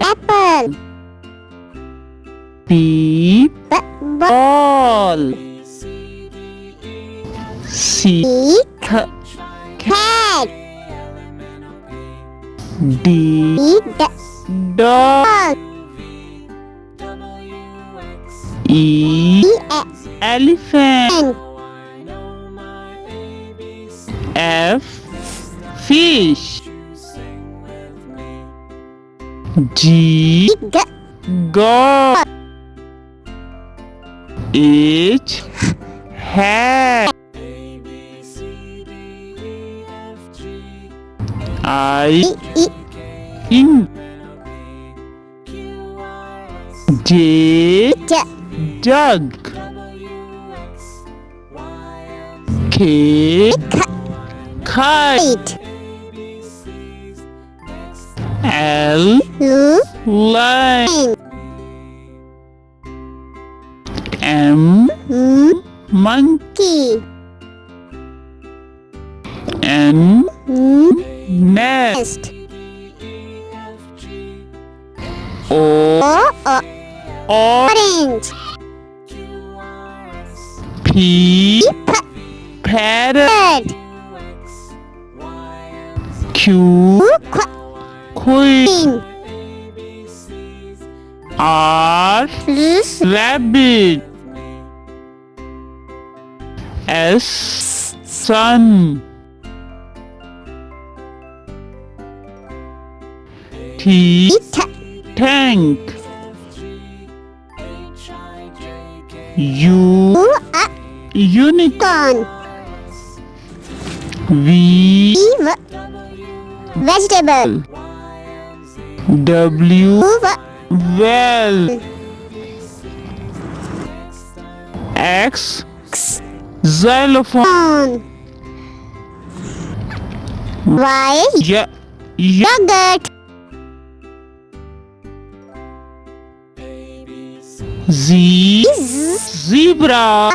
apple. B ball. C cat. D dog. E elephant. F fish. G god. H hat. I ink. J jug. K kite. L line. M monkey. N nest. O orange. P parrot. Q queen. R rabbit. S sun. T tank. U unicorn. V vegetable. W well. X xylophone. Y yogurt. Z zebra.